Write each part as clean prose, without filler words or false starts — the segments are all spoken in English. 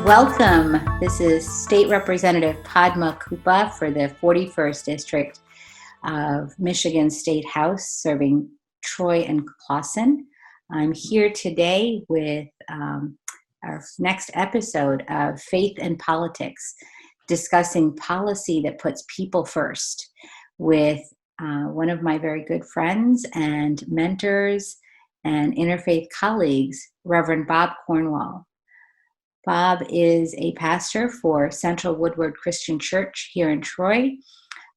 Welcome. This is State Representative Padma Kuppa for the 41st District of Michigan State House, serving Troy and Clawson. I'm here today with our next episode of Faith and Politics, discussing policy that puts people first with one of my very good friends and mentors and interfaith colleagues, Reverend Bob Cornwall. Bob is a pastor for Central Woodward Christian Church here in Troy,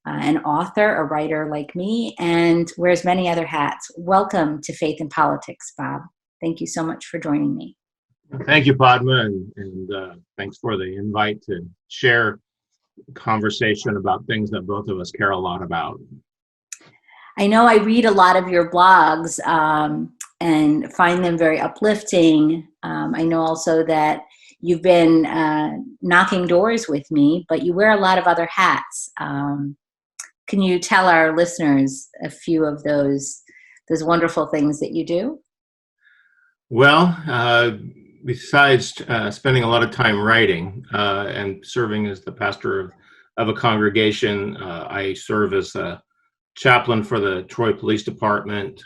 an author, a writer like me, and wears many other hats. Welcome to Faith and Politics, Bob. Thank you so much for joining me. Thank you, Padma, and thanks for the invite to share conversation about things that both of us care a lot about. I know I read a lot of your blogs and find them very uplifting. I know also that you've been knocking doors with me, but you wear a lot of other hats. Can you tell our listeners a few of those wonderful things that you do? Well, besides spending a lot of time writing and serving as the pastor of a congregation, I serve as a chaplain for the Troy Police Department.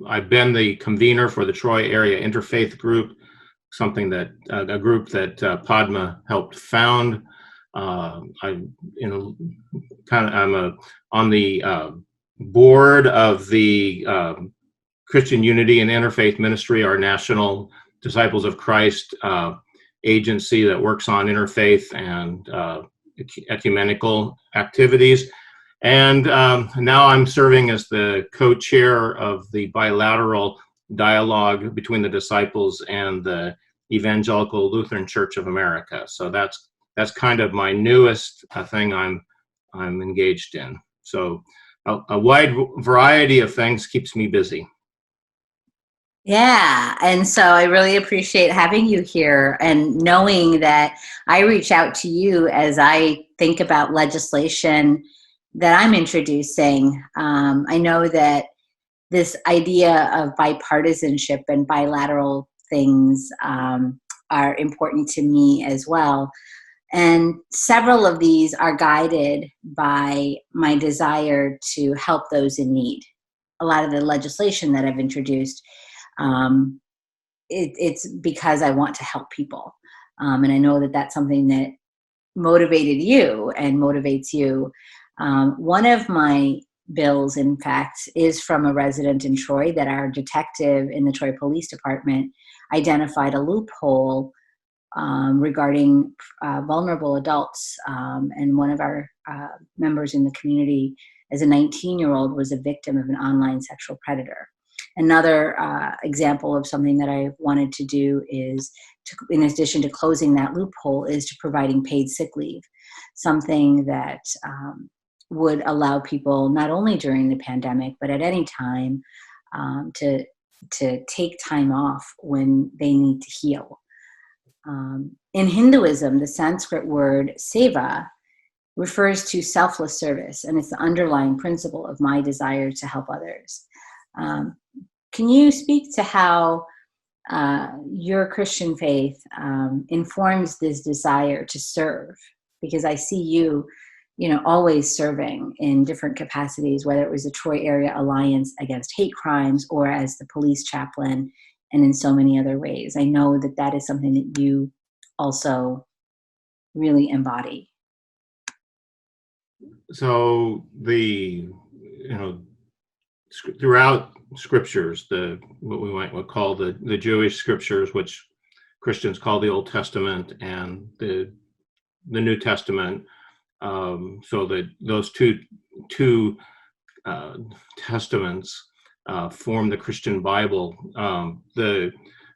I've been the convener for the Troy Area Interfaith Group, a group that Padma helped found. I'm on the board of the Christian Unity and Interfaith Ministry, our national Disciples of Christ agency that works on interfaith and ecumenical activities. And now I'm serving as the co-chair of the bilateral dialogue between the disciples and the Evangelical Lutheran Church of America. So that's kind of my newest thing I'm engaged in. So a wide variety of things keeps me busy. Yeah, and so I really appreciate having you here and knowing that I reach out to you as I think about legislation that I'm introducing. I know that this idea of bipartisanship and bilateral things are important to me as well. And several of these are guided by my desire to help those in need. A lot of the legislation that I've introduced, it's because I want to help people. And I know that that's something that motivated you and motivates you. One of my bills, in fact, is from a resident in Troy that our detective in the Troy Police Department identified a loophole regarding vulnerable adults. And one of our members in the community, as a 19-year-old, was a victim of an online sexual predator. Another example of something that I wanted to do is, in addition to closing that loophole, is to providing paid sick leave, something that would allow people not only during the pandemic, but at any time to take time off when they need to heal. In Hinduism, the Sanskrit word seva refers to selfless service, and it's the underlying principle of my desire to help others. Can you speak to how your Christian faith informs this desire to serve? Because I see you always serving in different capacities, whether it was the Troy Area Alliance Against Hate Crimes or as the police chaplain, and in so many other ways. I know that that is something that you also really embody. So throughout scriptures, what we might call the Jewish scriptures, which Christians call the Old Testament, and the New Testament, so that those two testaments form the Christian Bible.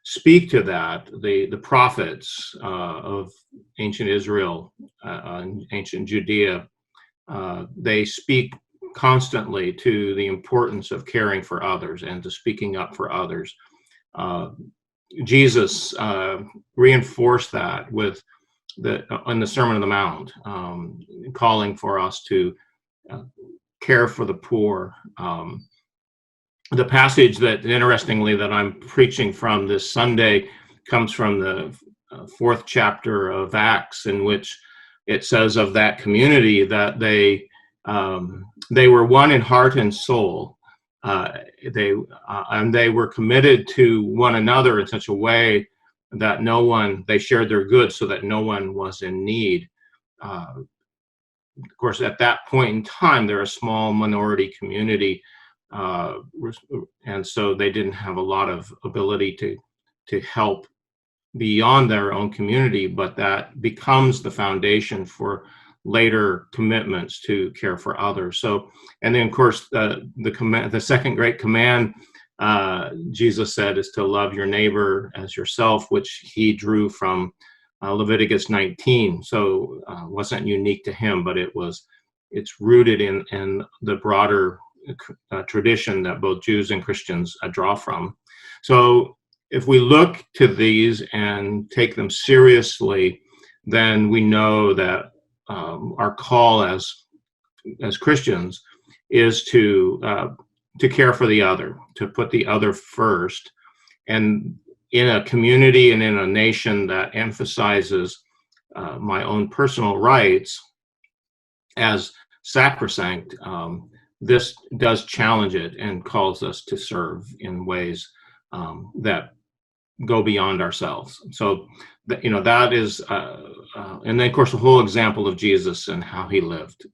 Speak to that, the prophets of ancient Israel and ancient Judea, they speak constantly to the importance of caring for others and to speaking up for others. Jesus reinforced that in the Sermon on the Mount, calling for us to care for the poor. The passage that, interestingly, that I'm preaching from this Sunday comes from the fourth chapter of Acts, in which it says of that community that they were one in heart and soul. And they were committed to one another in such a way that they shared their goods so that no one was in need. Of course, at that point in time, they're a small minority community, and so they didn't have a lot of ability to help beyond their own community, but that becomes the foundation for later commitments to care for others. So, and then of course, the second great command, Jesus said, is to love your neighbor as yourself, which he drew from Leviticus 19. So wasn't unique to him, but it's rooted in the broader tradition that both Jews and Christians draw from. So if we look to these and take them seriously, then we know that our call as Christians is to care for the other, to put the other first. And in a community and in a nation that emphasizes my own personal rights as sacrosanct, this does challenge it and calls us to serve in ways that go beyond ourselves. So, that is, and then of course the whole example of Jesus and how he lived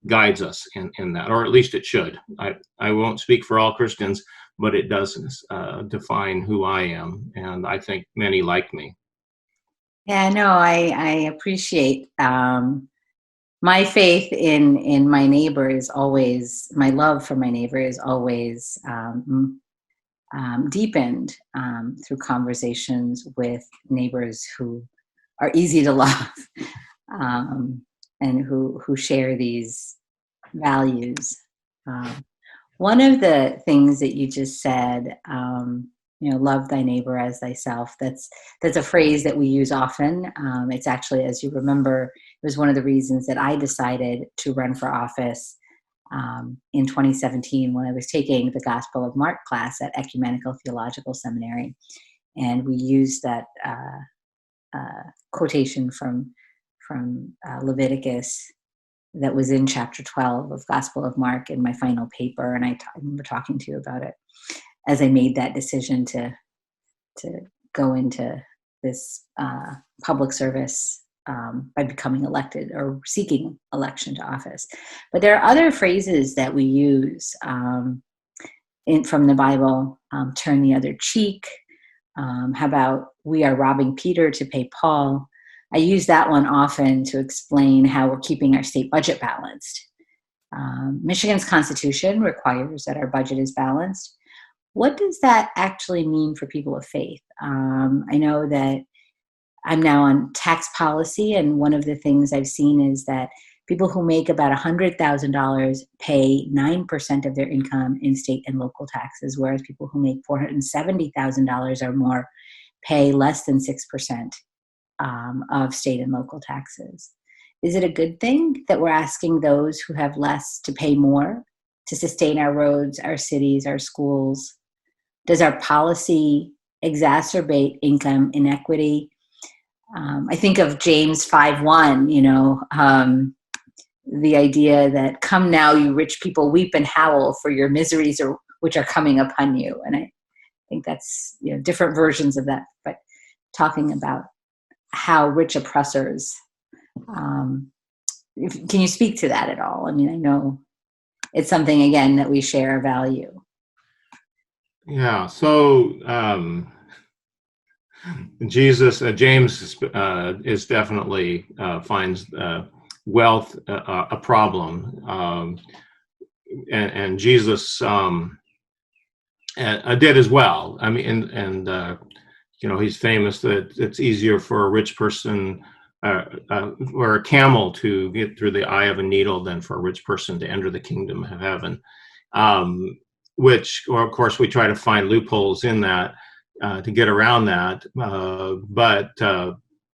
guides us in that, or at least it should. I won't speak for all Christians, but it does define who I am, and I think many like me. Yeah, no, I appreciate my faith in my neighbor is always, my love for my neighbor is always deepened through conversations with neighbors who are easy to love and who share these values. One of the things that you just said, love thy neighbor as thyself. That's a phrase that we use often. It's actually, as you remember, it was one of the reasons that I decided to run for office in 2017 when I was taking the Gospel of Mark class at Ecumenical Theological Seminary. And we used that quotation from Leviticus that was in chapter 12 of Gospel of Mark in my final paper. And I remember talking to you about it as I made that decision to go into this public service by becoming elected or seeking election to office. But there are other phrases that we use from the Bible. Turn the other cheek. How about we are robbing Peter to pay Paul? I use that one often to explain how we're keeping our state budget balanced. Michigan's Constitution requires that our budget is balanced. What does that actually mean for people of faith? I know that I'm now on tax policy, and one of the things I've seen is that people who make about $100,000 pay 9% of their income in state and local taxes, whereas people who make $470,000 or more pay less than 6% of state and local taxes. Is it a good thing that we're asking those who have less to pay more to sustain our roads, our cities, our schools? Does our policy exacerbate income inequity? I think of James 5:1, the idea that come now, you rich people, weep and howl for your miseries which are coming upon you. And I think that's different versions of that, but talking about how rich oppressors. Can you speak to that at all? I mean, I know it's something, again, that we share a value. Yeah. So James is definitely finds wealth a problem, and Jesus did as well. I mean, and he's famous that it's easier for a rich person or a camel to get through the eye of a needle than for a rich person to enter the kingdom of heaven. Which, or of course, we try to find loopholes in that to get around that. But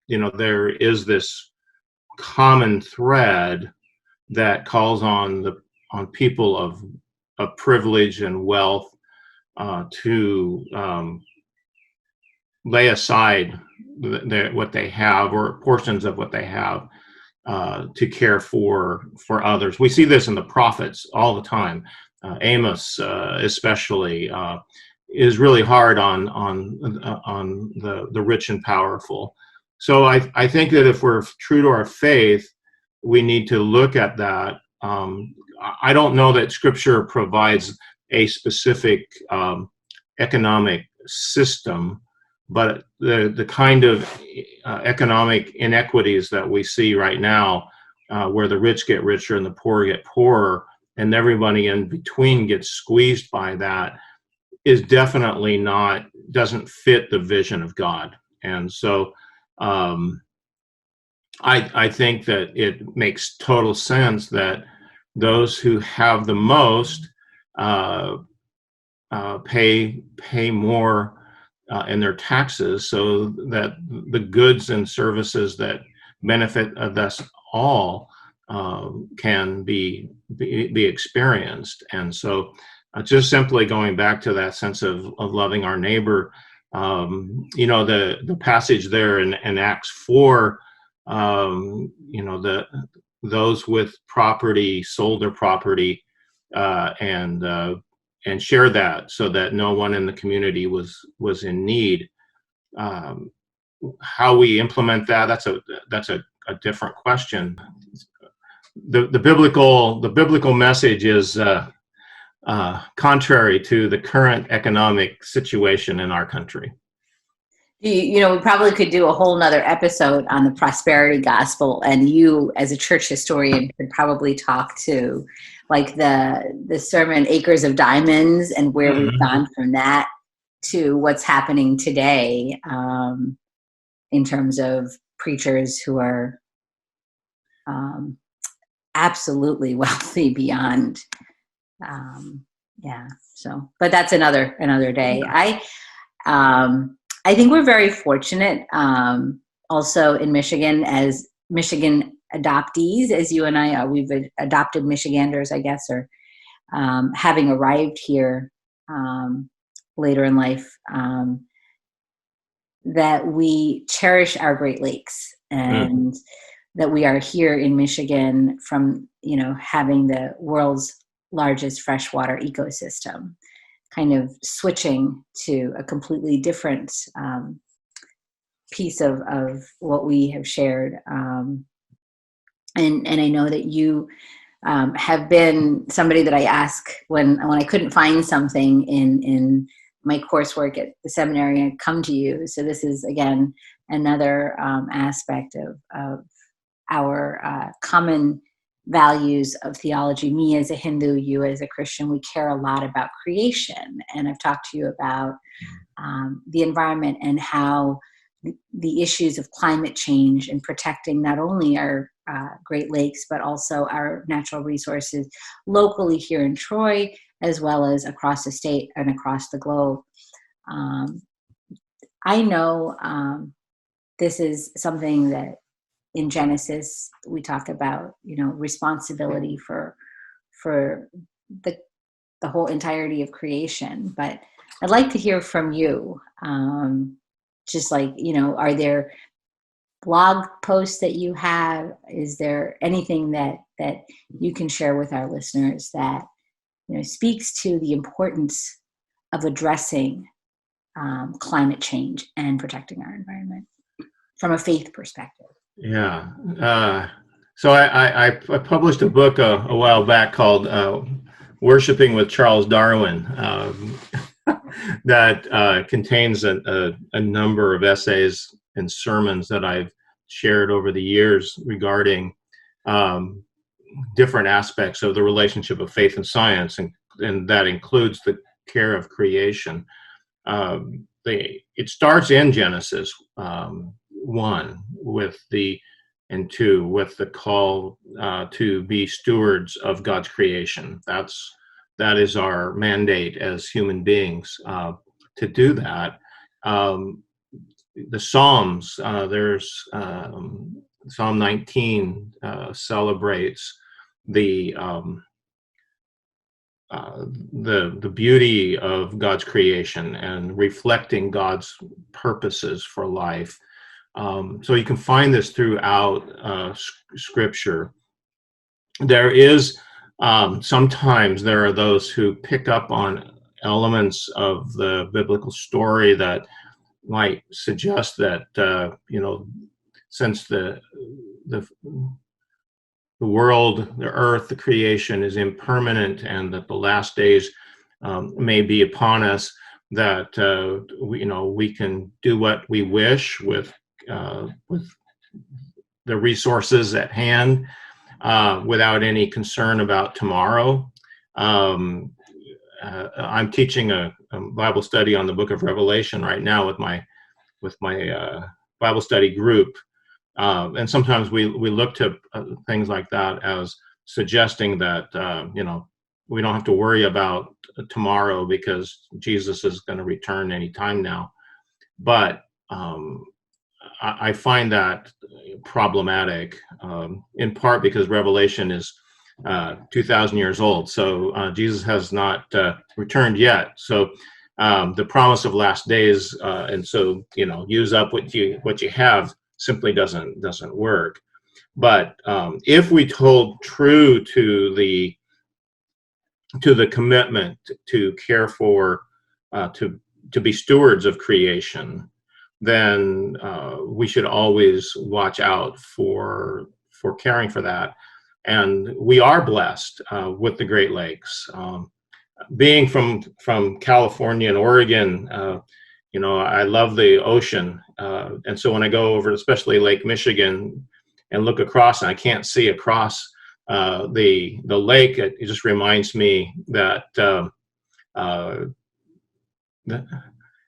there is this common thread that calls on people of of privilege and wealth to lay aside what they have, or portions of what they have, to care for others. We see this in the prophets all the time. Amos, especially, is really hard on the rich and powerful. So I think that if we're true to our faith, we need to look at that. I don't know that Scripture provides a specific economic system, but the kind of economic inequities that we see right now, where the rich get richer and the poor get poorer, and everybody in between gets squeezed by that, is definitely doesn't fit the vision of God. And so I think that it makes total sense that those who have the most pay more in their taxes, so that the goods and services that benefit us all can be experienced. And so just simply going back to that sense of loving our neighbor, the passage there in Acts 4, those with property sold their property and share that, so that no one in the community was in need. How we implement that's a different question. The biblical message is contrary to the current economic situation in our country. We probably could do a whole nother episode on the prosperity gospel, and you as a church historian could probably talk to like the sermon Acres of Diamonds, and where we've gone from that to what's happening today, in terms of preachers who are absolutely wealthy beyond, but that's another day. I think we're very fortunate, also in Michigan, as Michigan adoptees, as you and I are. We've adopted Michiganders, I guess, or having arrived here later in life, that we cherish our Great Lakes, and that we are here in Michigan from, having the world's largest freshwater ecosystem, kind of switching to a completely different piece of what we have shared. And I know that you have been somebody that I ask when I couldn't find something in my coursework at the seminary, I'd come to you. So this is, again, another aspect of our common values of theology. Me as a Hindu, you as a Christian, we care a lot about creation. And I've talked to you about the environment and how the issues of climate change and protecting not only our Great Lakes, but also our natural resources locally here in Troy, as well as across the state and across the globe. I know this is something that in Genesis we talk about, responsibility for the whole entirety of creation. But I'd like to hear from you. Just like, are there blog posts that you have? Is there anything that you can share with our listeners that speaks to the importance of addressing climate change and protecting our environment from a faith perspective? Yeah. So I published a book a while back called Worshiping with Charles Darwin, that contains a number of essays and sermons that I've shared over the years regarding different aspects of the relationship of faith and science, and that includes the care of creation. It starts in Genesis 1 and 2 with the call to be stewards of God's creation. That is our mandate as human beings, to do that. The Psalms, there's Psalm 19 celebrates the the beauty of God's creation and reflecting God's purposes for life. So you can find this throughout Scripture. There is sometimes there are those who pick up on elements of the biblical story that might suggest that since the world, the earth, the creation is impermanent, and that the last days may be upon us, that we can do what we wish with the resources at hand without any concern about tomorrow. I'm teaching a Bible study on the Book of Revelation right now with my Bible study group. And sometimes we look to things like that as suggesting that we don't have to worry about tomorrow because Jesus is going to return any time now. But I find that problematic, in part because Revelation is 2,000 years old. So Jesus has not returned yet. So the promise of last days, and so use up what you have, simply doesn't work. But if we hold true to the commitment to care for, to be stewards of creation, then we should always watch out for caring for that. And we are blessed with the Great Lakes. Being from California and Oregon, I love the ocean, and so when I go over, especially Lake Michigan, and look across, and I can't see across the lake, it just reminds me that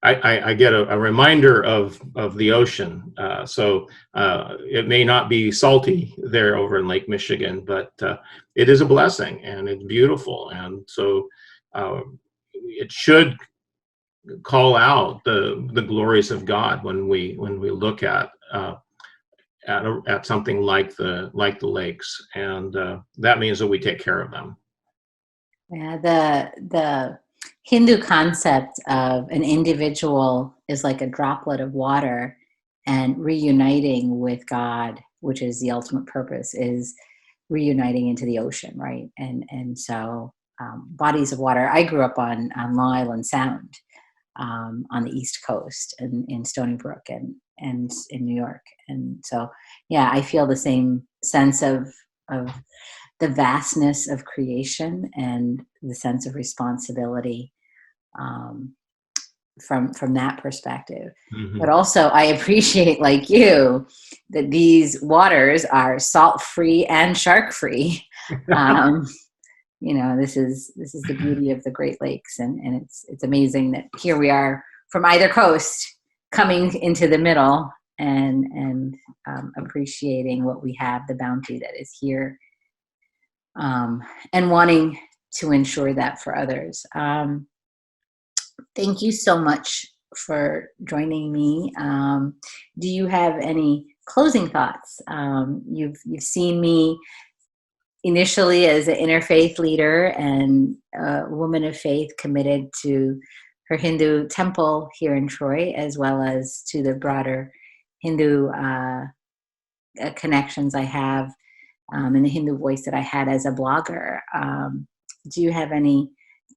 I get a reminder of the ocean. So it may not be salty there over in Lake Michigan, but it is a blessing and it's beautiful, and so it should call out the glories of God when we look at something like the lakes, and that means that we take care of them. Yeah, the Hindu concept of an individual is like a droplet of water, and reuniting with God, which is the ultimate purpose, is reuniting into the ocean, right? And so bodies of water. I grew up on Long Island Sound, on the East Coast, and in Stony Brook and in New York, and so yeah, I feel the same sense of the vastness of creation and the sense of responsibility from that perspective. Mm-hmm. But also I appreciate, like you, that these waters are salt-free and shark-free. This is the beauty of the Great Lakes, and it's amazing that here we are from either coast coming into the middle and appreciating what we have, the bounty that is here, and wanting to ensure that for others. Thank you so much for joining me. Do you have any closing thoughts? You've seen me initially as an interfaith leader and a woman of faith committed to her Hindu temple here in Troy, as well as to the broader Hindu connections I have, and the Hindu voice that I had as a blogger. Do you have any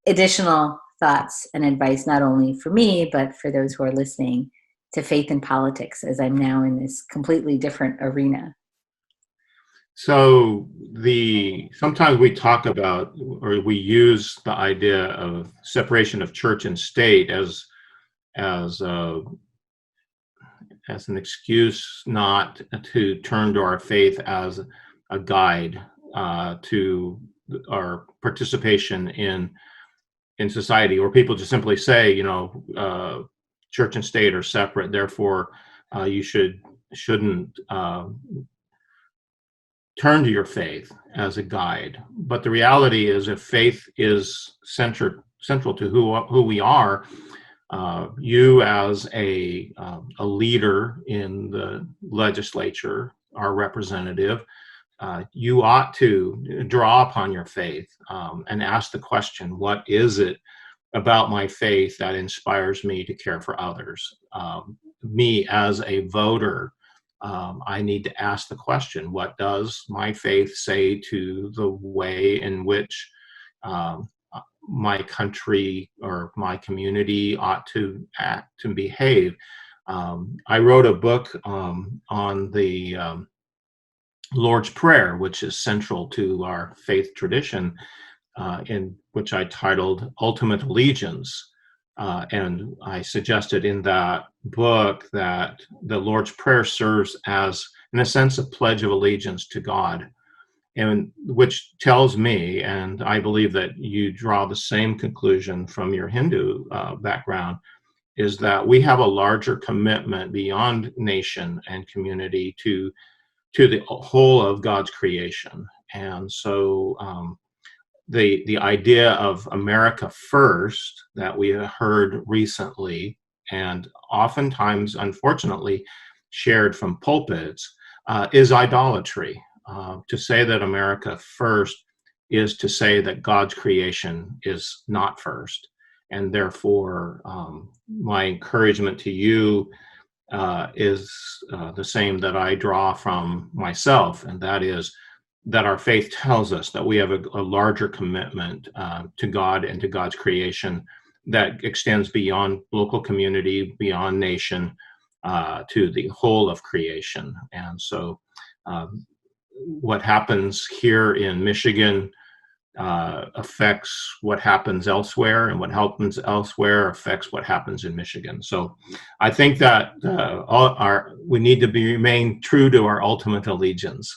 additional thoughts and advice, not only for me, but for those who are listening to faith and politics, as I'm now in this completely different arena? So sometimes we talk about, or we use the idea of separation of church and state as an excuse not to turn to our faith as a guide to our participation in society, or people just simply say, church and state are separate, therefore you shouldn't turn to your faith as a guide. But the reality is, if faith is central to who we are, you as a leader in the legislature, our representative, you ought to draw upon your faith and ask the question, what is it about my faith that inspires me to care for others? Me as a voter, I need to ask the question, what does my faith say to the way in which um, my country or my community ought to act and behave? I wrote a book on the Lord's Prayer, which is central to our faith tradition, in which I titled Ultimate Allegiance. And I suggested in that book that the Lord's Prayer serves as, in a sense, a pledge of allegiance to God, and which tells me, and I believe that you draw the same conclusion from your Hindu background, is that we have a larger commitment beyond nation and community to the whole of God's creation. And so the idea of America first that we heard recently, and oftentimes, unfortunately, shared from pulpits, is idolatry. To say that America first is to say that God's creation is not first. And therefore, my encouragement to you is the same that I draw from myself, and that is that our faith tells us that we have a larger commitment to God and to God's creation that extends beyond local community, beyond nation, to the whole of creation. And so what happens here in Michigan affects what happens elsewhere, and what happens elsewhere affects what happens in Michigan. So I think that we need to remain true to our ultimate allegiance,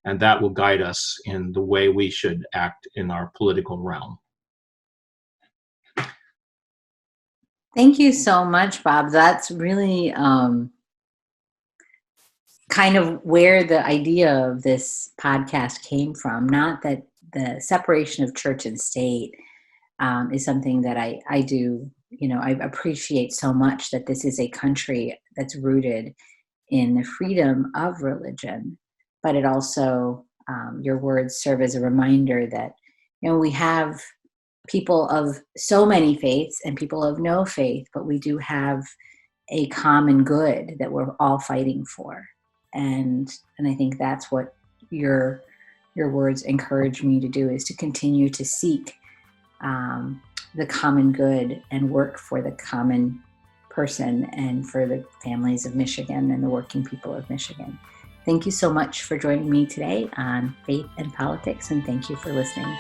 and that will guide us in the way we should act in our political realm. Thank you so much, Bob. That's really kind of where the idea of this podcast came from. Not that the separation of church and state is something that I do, I appreciate so much, that this is a country that's rooted in the freedom of religion, but it also, your words serve as a reminder that, we have people of so many faiths and people of no faith, but we do have a common good that we're all fighting for. And I think that's what your words encourage me to do, is to continue to seek the common good and work for the common person and for the families of Michigan and the working people of Michigan. Thank you so much for joining me today on Faith and Politics, and thank you for listening.